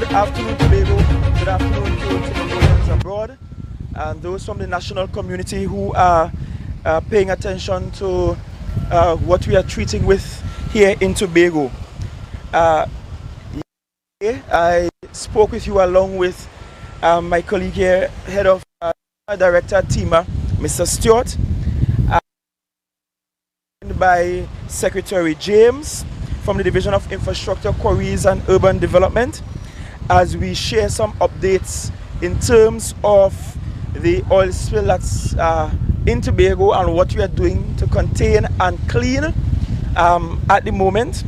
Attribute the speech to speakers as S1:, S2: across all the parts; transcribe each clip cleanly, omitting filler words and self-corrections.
S1: Good afternoon, Tobago. Good afternoon to Tobagonians abroad and those from the national community who are paying attention to what we are treating with here in Tobago. I spoke with you along with my colleague here, Head of Director TEMA, Mr. Stewart, by Secretary James from the Division of Infrastructure, Quarries and Urban Development, as we share some updates in terms of the oil spill that's in Tobago and what we are doing to contain and clean at the moment,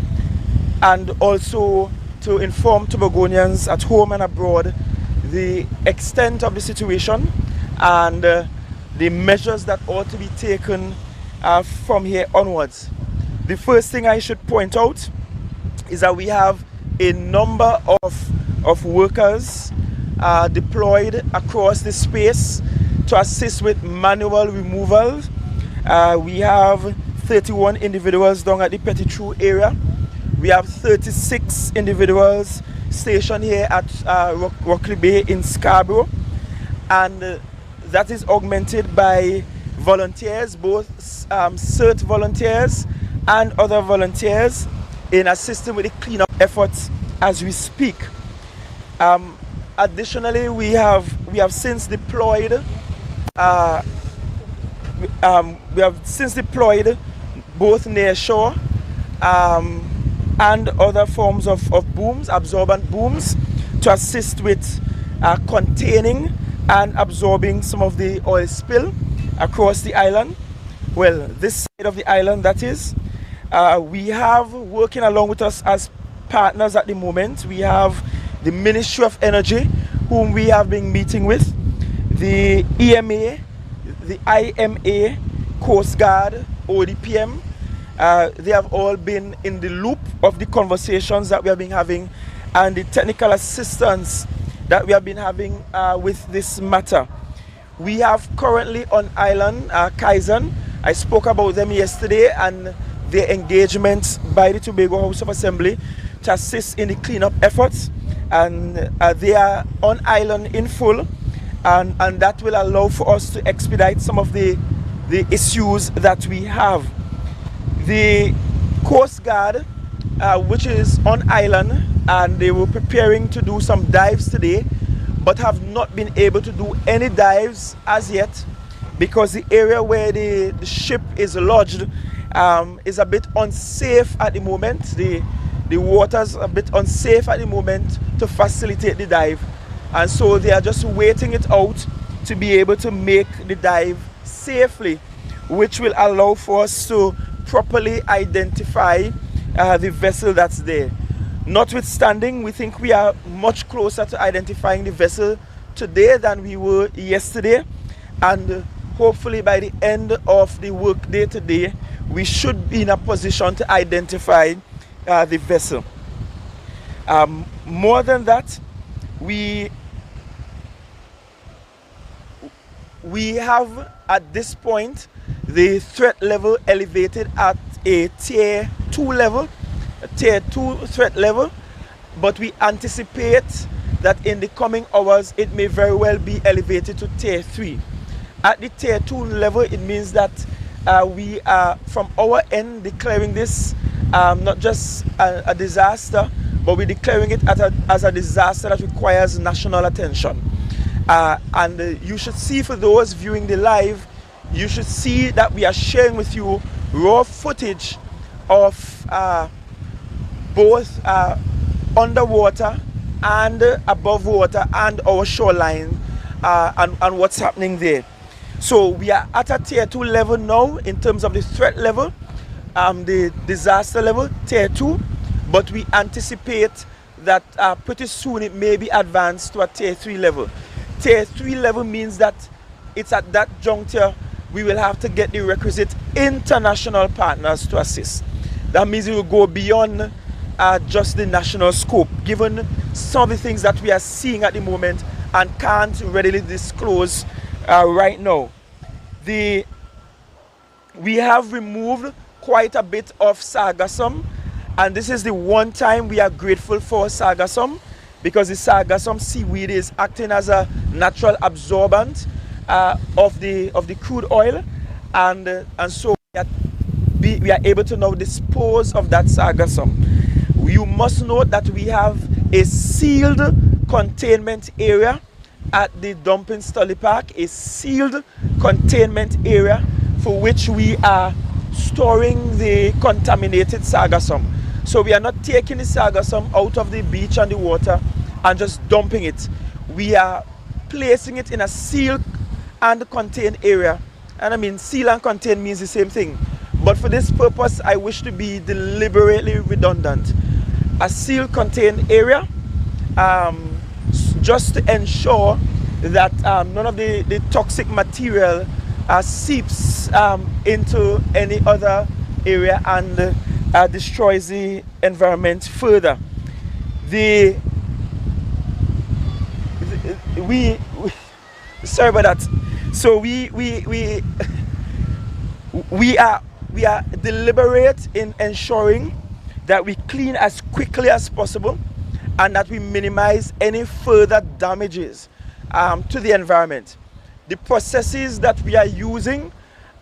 S1: and also to inform Tobagonians at home and abroad the extent of the situation and the measures that ought to be taken from here onwards. The first thing I should point out is that we have a number of workers deployed across the space to assist with manual removal. We have 31 individuals down at the Petit Trou area. We have 36 individuals stationed here at Rockley Bay in Scarborough, and that is augmented by volunteers, both CERT volunteers and other volunteers, in assisting with the cleanup efforts as we speak. Additionally, we have since deployed both near shore and other forms of booms, absorbent booms, to assist with containing and absorbing some of the oil spill across the island. Well, this side of the island, that is. We have working along with us as partners at the moment. We have the Ministry of Energy, whom we have been meeting with, the EMA, the IMA, Coast Guard, ODPM. They have all been in the loop of the conversations that we have been having and the technical assistance that we have been having with this matter. We have currently on island Kaizen. I spoke about them yesterday and their engagement by the Tobago House of Assembly to assist in the cleanup efforts, and they are on island in full, and that will allow for us to expedite some of the issues that we have. The Coast Guard, which is on island, and they were preparing to do some dives today, but have not been able to do any dives as yet because the area where the ship is lodged is a bit unsafe at the moment. The water's a bit unsafe at the moment to facilitate the dive, and so they are just waiting it out to be able to make the dive safely, which will allow for us to properly identify the vessel that's there. Notwithstanding, we think we are much closer to identifying the vessel today than we were yesterday, and hopefully by the end of the work day today we should be in a position to identify the vessel. More than that, we have at this point the threat level elevated at a tier 2 level, a tier 2 threat level, but we anticipate that in the coming hours it may very well be elevated to tier 3. At the tier 2 level, it means that we are from our end declaring this not just a disaster, but we're declaring it as a disaster that requires national attention. And you should see, for those viewing the live, you should see that we are sharing with you raw footage of both underwater and above water and our shoreline and what's happening there. So we are at a tier 2 level now in terms of the threat level, the disaster level, tier 2, but we anticipate that pretty soon it may be advanced to a tier 3 level. Tier 3 level means that it's at that juncture we will have to get the requisite international partners to assist. That means it will go beyond just the national scope, given some of the things that we are seeing at the moment and can't readily disclose right now. We have removed quite a bit of sargassum, and this is the one time we are grateful for sargassum. because the sargassum seaweed is acting as a natural absorbent of the crude oil, and so we are able to now dispose of that sargassum. You must note that we have a sealed containment area at the dumping Stolly Park, a sealed containment area for which we are storing the contaminated sargassum. So we are not taking the sargassum out of the beach and the water and just dumping it. We are placing it in a sealed and contained area. And I mean, seal and contain means the same thing. But for this purpose, I wish to be deliberately redundant. A sealed contained area, just to ensure that none of the toxic material seeps into any other area and destroys the environment further. Sorry about that. So we are deliberate in ensuring that we clean as quickly as possible and that we minimize any further damages to the environment. The processes that we are using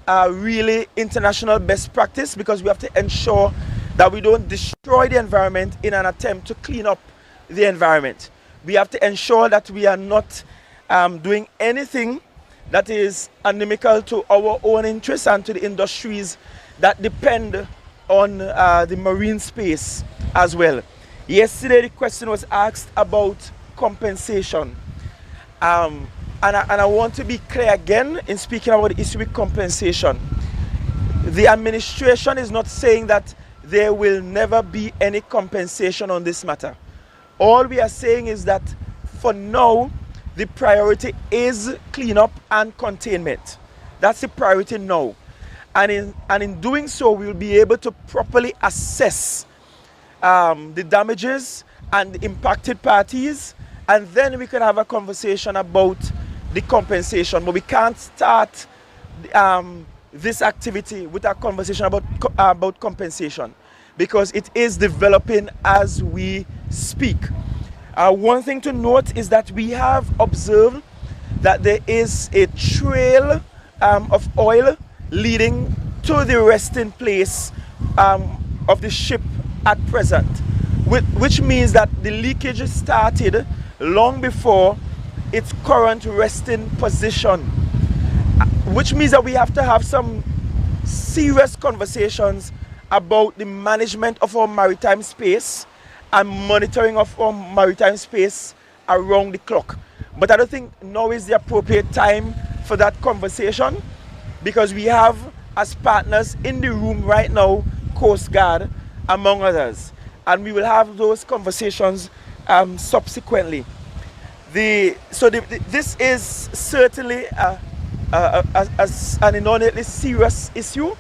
S1: are really international best practice, because we have to ensure that we don't destroy the environment in an attempt to clean up the environment. We have to ensure that we are not doing anything that is inimical to our own interests and to the industries that depend on the marine space as well. Yesterday the question was asked about compensation. And I want to be clear again in speaking about the issue with compensation. The administration is not saying that there will never be any compensation on this matter. All we are saying is that for now, the priority is cleanup and containment. That's the priority now. And in doing so, we will be able to properly assess the damages and the impacted parties, and then we can have a conversation about the compensation. But we can't start this activity with a conversation about compensation, because it is developing as we speak. One thing to note is that we have observed that there is a trail of oil leading to the resting place of the ship at present, which means that the leakage started long before its current resting position, which means that we have to have some serious conversations about the management of our maritime space and monitoring of our maritime space around the clock. But I don't think now is the appropriate time for that conversation, because we have as partners in the room right now Coast Guard, among others, and we will have those conversations subsequently. This is certainly an inordinately serious issue,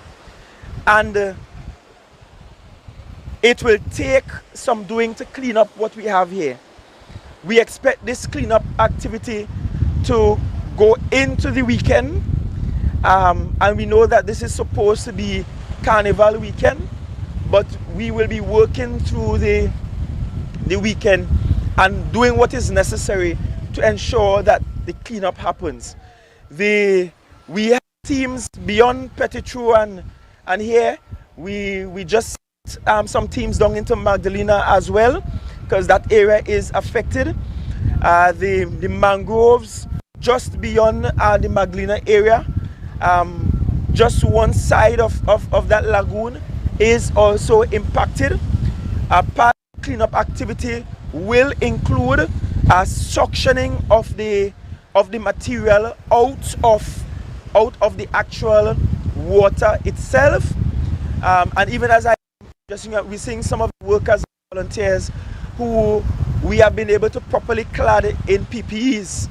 S1: and it will take some doing to clean up what we have here. We expect this cleanup activity to go into the weekend, and we know that this is supposed to be Carnival weekend, but we will be working through the weekend and doing what is necessary to ensure that the cleanup happens. We have teams beyond Petitro and here. We just some teams down into Magdalena as well, because that area is affected. The mangroves just beyond the Magdalena area, just one side of that lagoon is also impacted. Part of cleanup activity will include suctioning of the material out of the actual water itself, and even as we're seeing some of the workers and volunteers who we have been able to properly clad in PPEs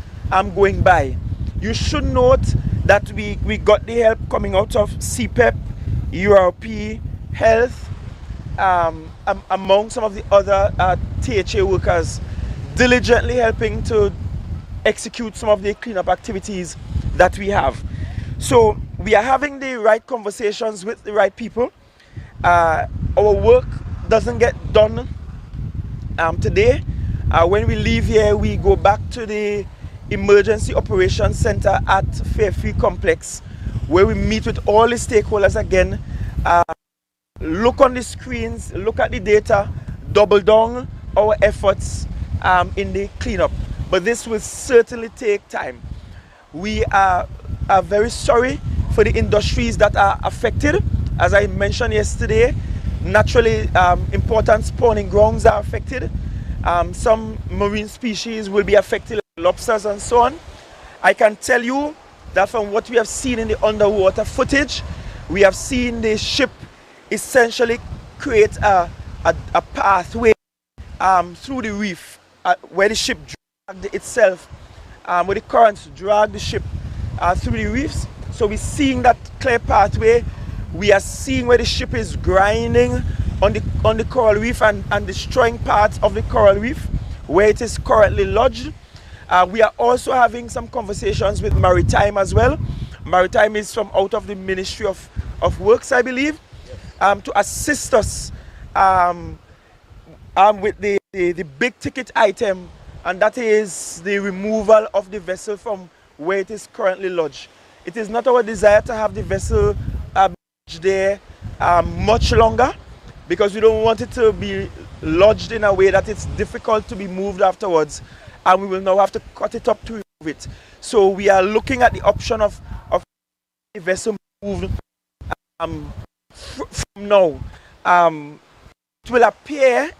S1: going by. You should note that we got the help coming out of CPEP, URP, Health, among some of the other THA workers, diligently helping to execute some of the cleanup activities that we have. So we are having the right conversations with the right people. Our work doesn't get done today, When we leave here, we go back to the Emergency Operations Center at Fairfield Complex, where we meet with all the stakeholders again, look on the screens, look at the data, double down our efforts in the cleanup. But this will certainly take time. We are very sorry for the industries that are affected. As I mentioned yesterday, naturally important spawning grounds are affected. Some marine species will be affected, like lobsters and so on. I can tell you that from what we have seen in the underwater footage, we have seen the ship essentially create a pathway through the reef where the ship dragged itself, where the currents drag the ship through the reefs. So we're seeing that clear pathway. We are seeing where the ship is grinding on the coral reef and destroying parts of the coral reef where it is currently lodged. We are also having some conversations with Maritime as well. Maritime is from out of the Ministry of Works, I believe, to assist us with the big ticket item, and that is the removal of the vessel from where it is currently lodged. It is not our desire to have the vessel lodged there much longer, because we don't want it to be lodged in a way that it's difficult to be moved afterwards, and we will now have to cut it up to remove it. So we are looking at the option of the vessel moved from now. It will appear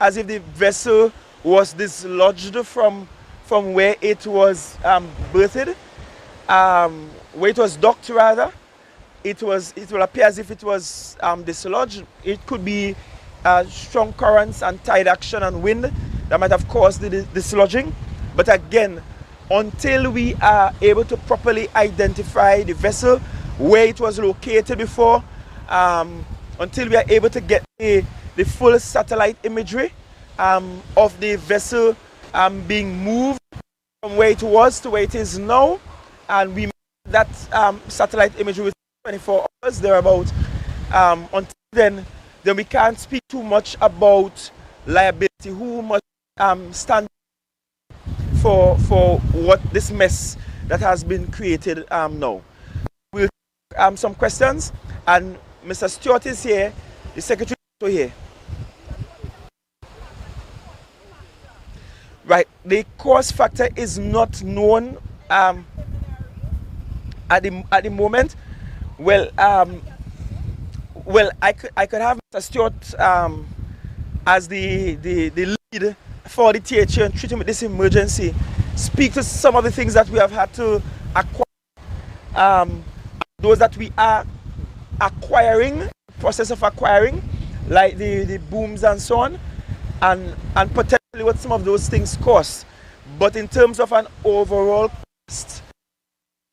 S1: as if the vessel was dislodged from where it was berthed, where it was docked rather. It will appear as if it was dislodged. It could be strong currents and tide action and wind that might have caused the dislodging. But again, until we are able to properly identify the vessel, where it was located before, until we are able to get the full satellite imagery of the vessel being moved from where it was to where it is now, and we make that satellite imagery with 24 hours thereabout, until then we can't speak too much about liability, who must stand for what this mess that has been created now. We'll take some questions, and Mr. Stewart is here, the secretary is also here. Right, the cause factor is not known at the moment. Well, I could have Mr. Stewart as the lead for the THA and treating with this emergency, speak to some of the things that we have had to acquire, those that we are acquiring, process of acquiring, like the booms and so on, and potentially what some of those things cost. But in terms of an overall cost,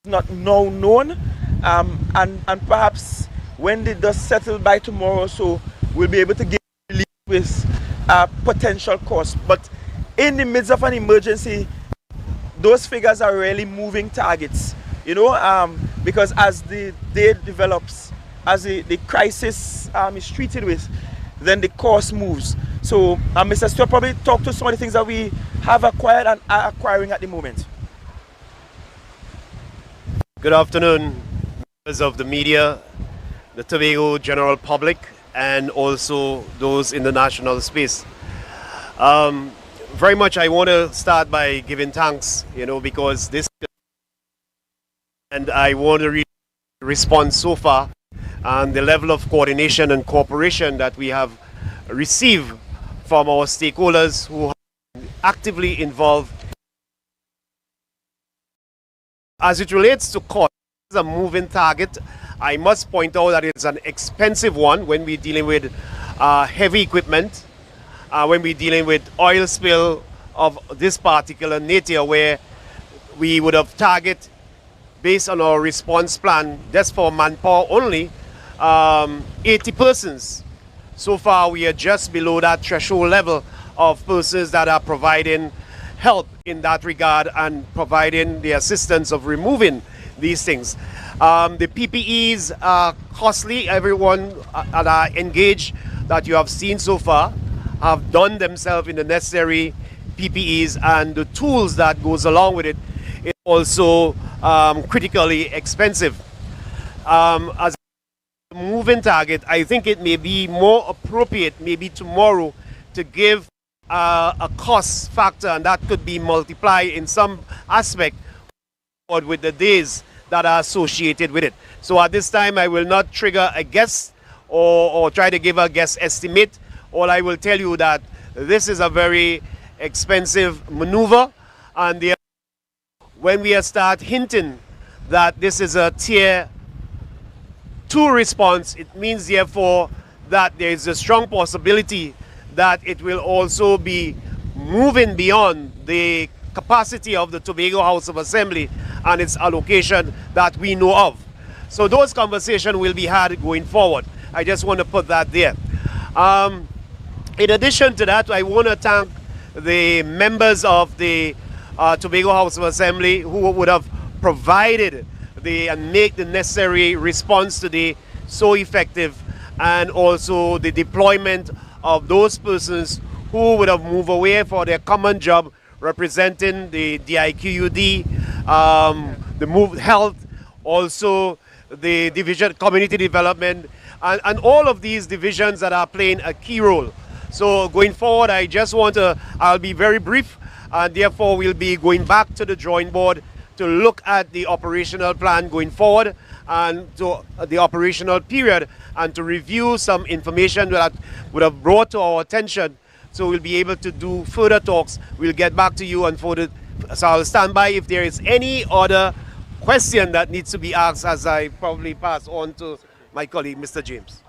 S1: not now known, and perhaps when the dust settles by tomorrow, so we'll be able to give relief with potential cost. But in the midst of an emergency, those figures are really moving targets, you know, because as the day develops, as the crisis is treated with, then the cost moves. So Mr. Stewart probably talk to some of the things that we have acquired and are acquiring at the moment.
S2: Good afternoon, members of the media, the Tobago general public, and also those in the national space. Very much I want to start by giving thanks, you know, because this, and I want to respond so far, and the level of coordination and cooperation that we have received from our stakeholders who are actively involved. As it relates to cost, it's a moving target. I must point out that it's an expensive one when we're dealing with heavy equipment, when we're dealing with oil spill of this particular nature, where we would have target based on our response plan just for manpower only 80 persons. So far we are just below that threshold level of persons that are providing help in that regard and providing the assistance of removing these things. The PPEs are costly. Everyone that are engaged that you have seen so far have donned themselves in the necessary PPEs, and the tools that goes along with it is also critically expensive. As a moving target, I think it may be more appropriate maybe tomorrow to give a cost factor, and that could be multiplied in some aspect with the days that are associated with it. So at this time I will not trigger a guess or try to give a guess estimate. All I will tell you that this is a very expensive maneuver, and when we start hinting that this is a tier 2 response, it means therefore that there is a strong possibility that it will also be moving beyond the capacity of the Tobago House of Assembly and its allocation that we know of. So those conversations will be had going forward. I just want to put that there. In addition to that, I want to thank the members of the Tobago House of Assembly who would have provided and make the necessary response today so effective, and also the deployment of those persons who would have moved away for their common job representing the DIQUD, the Move Health, also the division community development, and all of these divisions that are playing a key role. So going forward, I'll be very brief, and therefore we'll be going back to the drawing board to look at the operational plan going forward and to the operational period, and to review some information that would have brought to our attention. So we'll be able to do further talks. We'll get back to you and further. So I'll stand by if there is any other question that needs to be asked, as I probably pass on to my colleague, Mr. James.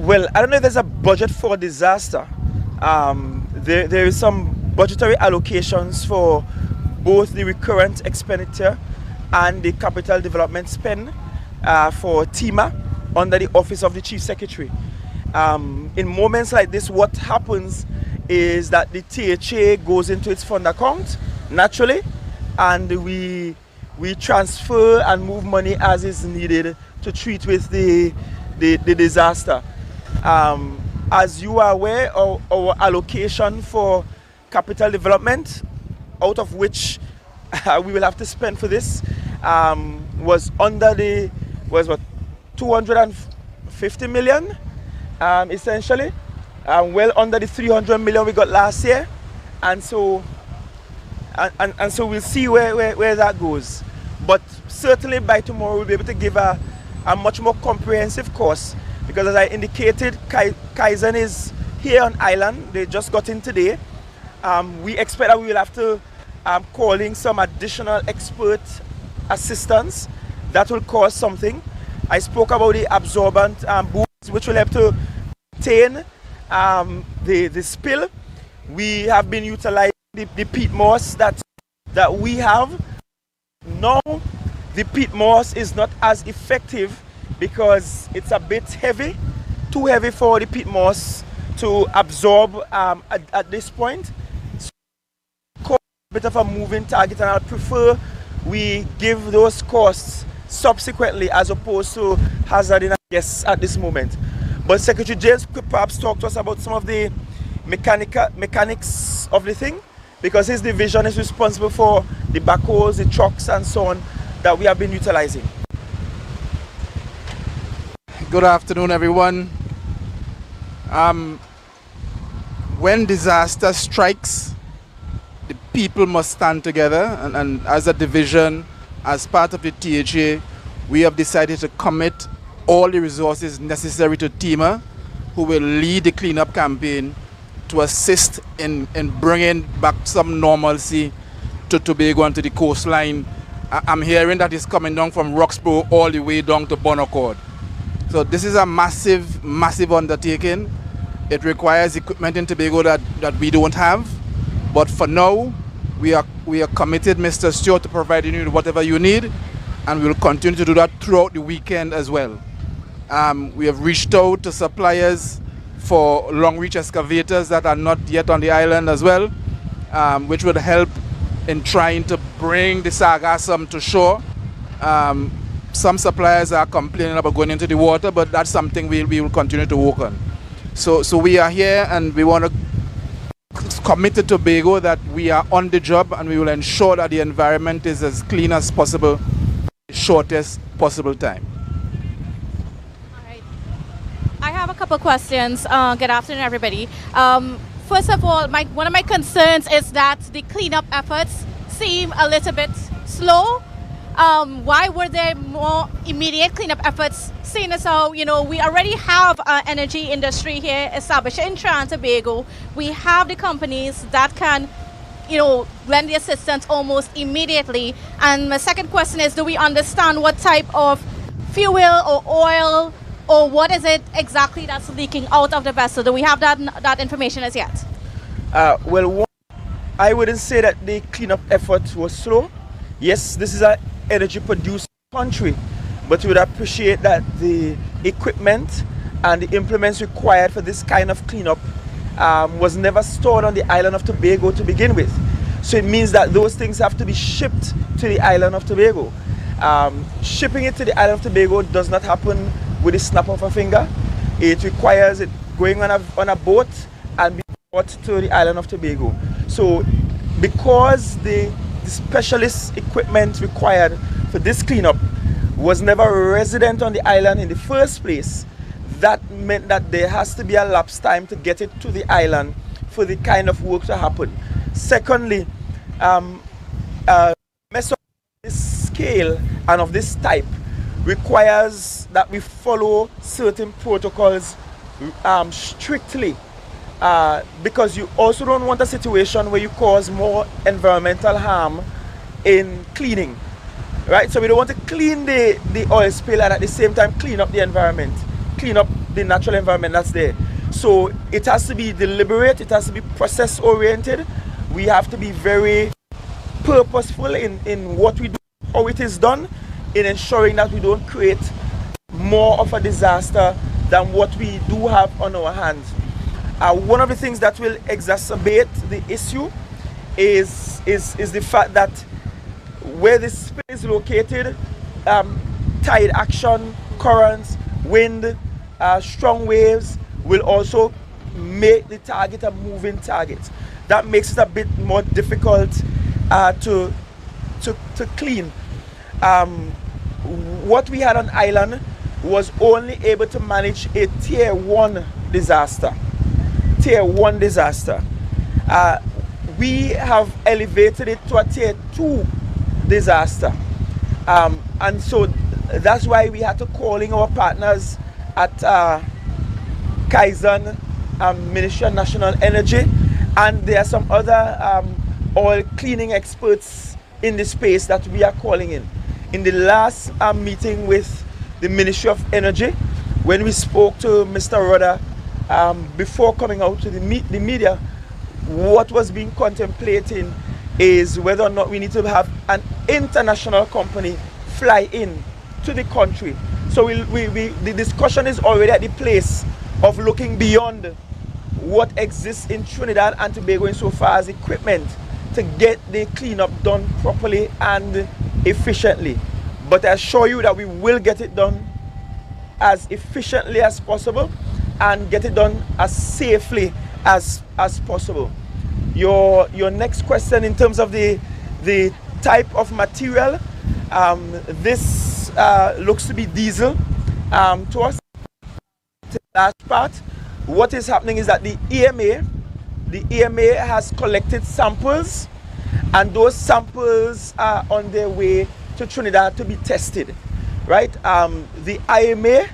S1: Well, I don't know if there's a budget for disaster. There is some budgetary allocations for both the recurrent expenditure and the capital development spend for TEMA under the Office of the Chief Secretary. In moments like this, what happens is that the THA goes into its fund account naturally, and we transfer and move money as is needed to treat with the disaster. As you are aware, our allocation for capital development, out of which we will have to spend for this, was what 250 million, essentially, well under the 300 million we got last year, and so we'll see where that goes. But certainly by tomorrow we'll be able to give a much more comprehensive course, because as I indicated, Kaizen is here on island. They just got in today. We expect that we will have to call in some additional expert assistance. That will cost something. I spoke about the absorbent booms, which will help to contain the spill. We have been utilizing the peat moss that we have. Now the peat moss is not as effective because it's a bit heavy, too heavy for the peat moss to absorb at this point. So a bit of a moving target, and I prefer we give those costs subsequently as opposed to hazarding a guess at this moment. But Secretary James could perhaps talk to us about some of the mechanics of the thing, because his division is responsible for the backhoes, the trucks and so on that we have been utilizing.
S3: Good afternoon, everyone. When disaster strikes, the people must stand together, and as a division, as part of the THA, we have decided to commit all the resources necessary to TEMA, who will lead the cleanup campaign to assist in bringing back some normalcy to Tobago and to the coastline. I'm hearing that it's coming down from Roxborough all the way down to Bonaccord. So this is a massive, massive undertaking. It requires equipment in Tobago that we don't have. But for now, we are committed, Mr. Stewart, to providing you whatever you need, and we will continue to do that throughout the weekend as well. We have reached out to suppliers for long reach excavators that are not yet on the island as well, which would help in trying to bring the sargassum to shore. Some suppliers are complaining about going into the water, but that's something we will continue to work on. So we are here and we want to commit to Tobago that we are on the job and we will ensure that the environment is as clean as possible in the shortest possible time.
S4: All right. I have a couple questions. Good afternoon, everybody. First of all, one of my concerns is that the cleanup efforts seem a little bit slow. Why were there more immediate cleanup efforts, seeing as how, we already have an energy industry here established in Trinidad and Tobago. We have the companies that can, lend the assistance almost immediately. And my second question is, do we understand what type of fuel or oil or what is it exactly that's leaking out of the vessel? Do we have that information as yet?
S1: Well, I wouldn't say that the cleanup effort was slow. Yes, this is an energy producing country, but we would appreciate that the equipment and the implements required for this kind of cleanup was never stored on the island of Tobago to begin with. So it means that those things have to be shipped to the island of Tobago. Shipping it to the island of Tobago does not happen with the snap of a finger. It requires it going on a boat and be brought to the island of Tobago. So because the specialist equipment required for this cleanup was never resident on the island in the first place, that meant that there has to be a lapse time to get it to the island for the kind of work to happen. Secondly, mess of this scale and of this type requires that we follow certain protocols strictly, because you also don't want a situation where you cause more environmental harm in cleaning, right? So we don't want to clean the oil spill and at the same time clean up the environment, clean up the natural environment that's there. So it has to be deliberate, it has to be process oriented. We have to be very purposeful in what we do, how it is done, in ensuring that we don't create more of a disaster than what we do have on our hands. One of the things that will exacerbate the issue is the fact that where this spill is located, tide action, currents, wind, strong waves will also make the target a moving target. That makes it a bit more difficult to clean. What we had on island was only able to manage a tier 1 disaster. Tier 1 disaster. We have elevated it to a tier 2 disaster. And so that's why we had to call in our partners at Kaizen, Ministry of National Energy, and there are some other oil cleaning experts in the space that we are calling in. In the last meeting with the Ministry of Energy, when we spoke to Mr. Rudder before coming out to the media, what was being contemplated is whether or not we need to have an international company fly in to the country. So the discussion is already at the place of looking beyond what exists in Trinidad and Tobago insofar as equipment to get the cleanup done properly and efficiently. But I assure you that we will get it done as efficiently as possible and get it done as safely as possible. Your next question in terms of the type of material, this looks to be diesel to us. The last part, what is happening is that the EMA has collected samples, and those samples are on their way to Trinidad to be tested, right? The IMA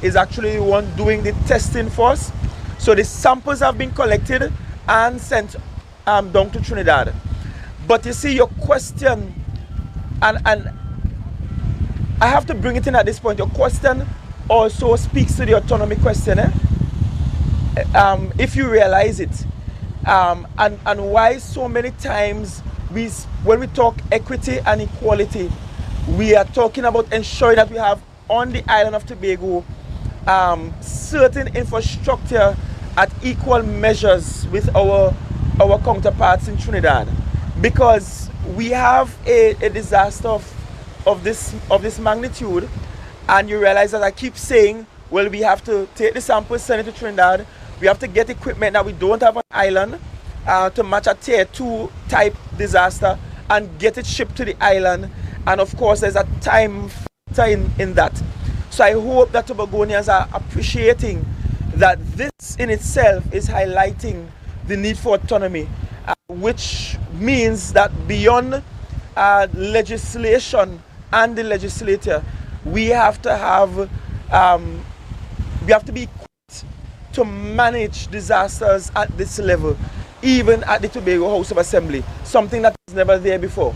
S1: is actually the one doing the testing for us. So the samples have been collected and sent down to Trinidad. But you see, your question, and I have to bring it in at this point, your question also speaks to the autonomy question, if you realize it, and why so many times when we talk equity and equality, we are talking about ensuring that we have on the island of Tobago certain infrastructure at equal measures with our counterparts in Trinidad, because we have a disaster of this magnitude, and you realize that I keep saying, well, we have to take the samples, send it to Trinidad. We have to get equipment that we don't have on island to match a tier 2 type disaster and get it shipped to the island. And of course, there's a time factor in that. So I hope that Tobagonians are appreciating that this in itself is highlighting the need for autonomy, which means that beyond legislation and the legislator, we have to be equipped to manage disasters at this level, even at the Tobago House of Assembly, something that was never there before.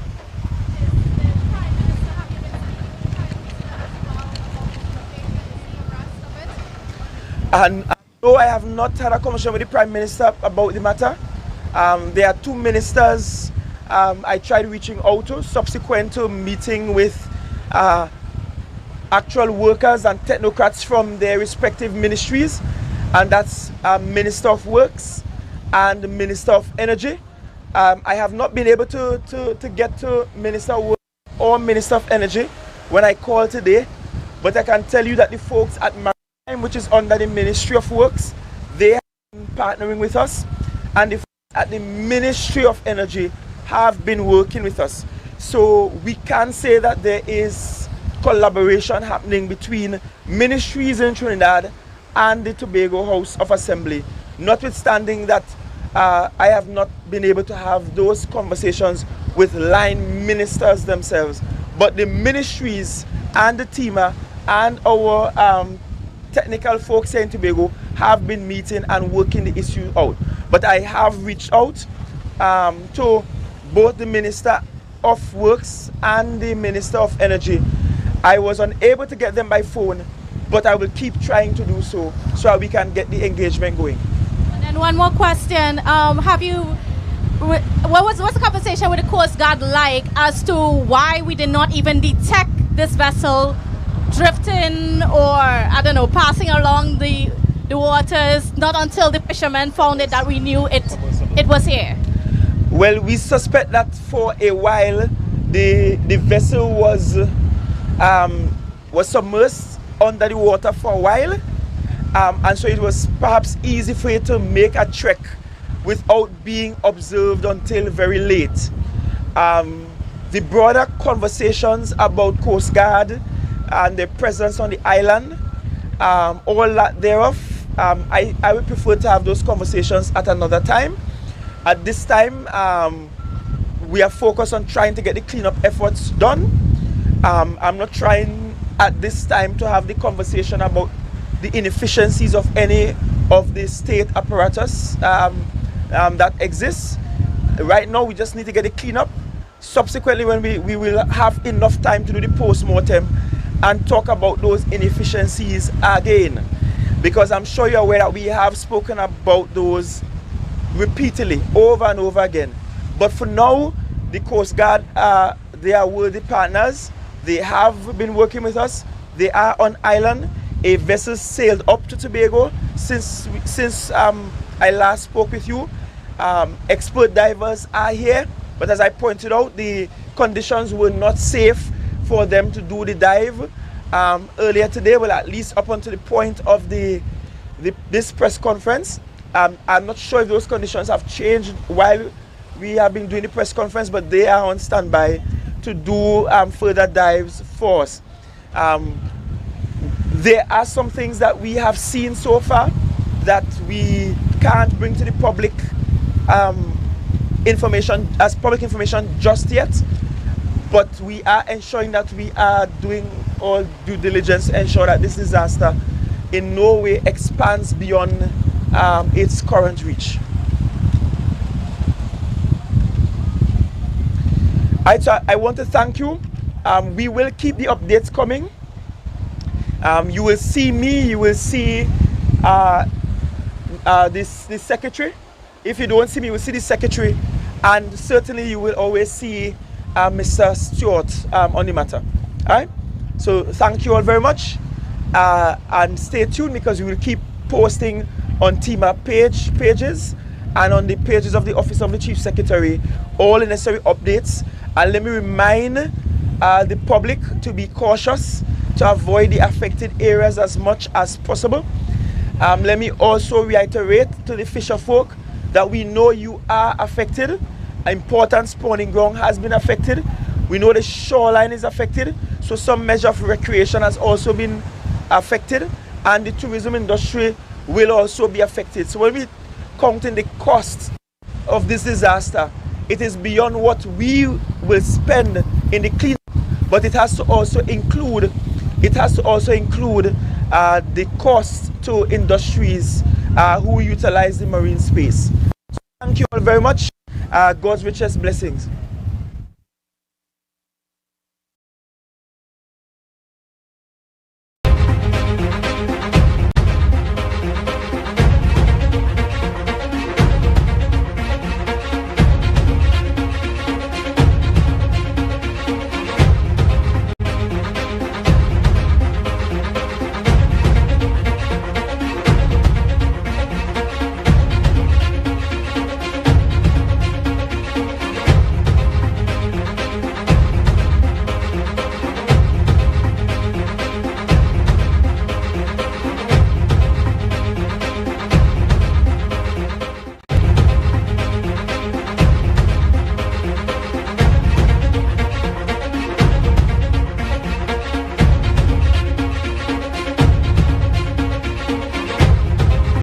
S1: And though I have not had a conversation with the Prime Minister about the matter, there are 2 ministers I tried reaching out to subsequent to meeting with actual workers and technocrats from their respective ministries, and that's Minister of Works and the Minister of Energy. I have not been able to get to Minister of Works or Minister of Energy when I called today, but I can tell you that the folks at Maritime, which is under the Ministry of Works, they have been partnering with us, and the folks at the Ministry of Energy have been working with us. So we can say that there is collaboration happening between ministries in Trinidad and the Tobago House of Assembly, notwithstanding that I have not been able to have those conversations with line ministers themselves. But the ministries and the TEMA and our technical folks here in Tobago have been meeting and working the issue out. But I have reached out to both the Minister of Works and the Minister of Energy. I was unable to get them by phone, but I will keep trying to do so that we can get the engagement going.
S4: And then one more question. What's the conversation with the Coast Guard like as to why we did not even detect this vessel drifting or, I don't know, passing along the waters, not until the fishermen found it that we knew it was here?
S1: Well, we suspect that for a while the vessel was submersed under the water for a while, and so it was perhaps easy for it to make a trek without being observed until very late. The broader conversations about Coast Guard and their presence on the island, all that thereof, I would prefer to have those conversations at another time. At this time, we are focused on trying to get the cleanup efforts done. I'm not trying at this time to have the conversation about the inefficiencies of any of the state apparatus that exists. Right now, we just need to get it cleaned up. Subsequently, when we will have enough time to do the post-mortem and talk about those inefficiencies again. Because I'm sure you're aware that we have spoken about those repeatedly, over and over again. But for now, the Coast Guard, they are worthy partners. They have been working with us. They are on island. A vessel sailed up to Tobago since I last spoke with you. Expert divers are here, but as I pointed out, the conditions were not safe for them to do the dive earlier today, well, at least up until the point of this press conference. I'm not sure if those conditions have changed while we have been doing the press conference, but they are on standby to do further dives for us. There are some things that we have seen so far that we can't bring to the public information as public information just yet, but we are ensuring that we are doing all due diligence to ensure that this disaster in no way expands beyond its current reach. I want to thank you. We will keep the updates coming. You will see me, you will see this secretary. If you don't see me, you will see the secretary, and certainly you will always see Mr. Stewart on the matter. All right? So thank you all very much. and stay tuned because we will keep posting on TEMA pages and on the pages of the Office of the Chief Secretary all the necessary updates. And let me remind the public to be cautious, to avoid the affected areas as much as possible. Let me also reiterate to the fisher folk that we know you are affected. Important spawning ground has been affected. We know the shoreline is affected, so some measure of recreation has also been affected, and the tourism industry will also be affected. So when we count in the cost of this disaster, it is beyond what we will spend in the cleanup, but it has to also include the cost to industries who utilize the marine space. So thank you all very much. God's richest blessings.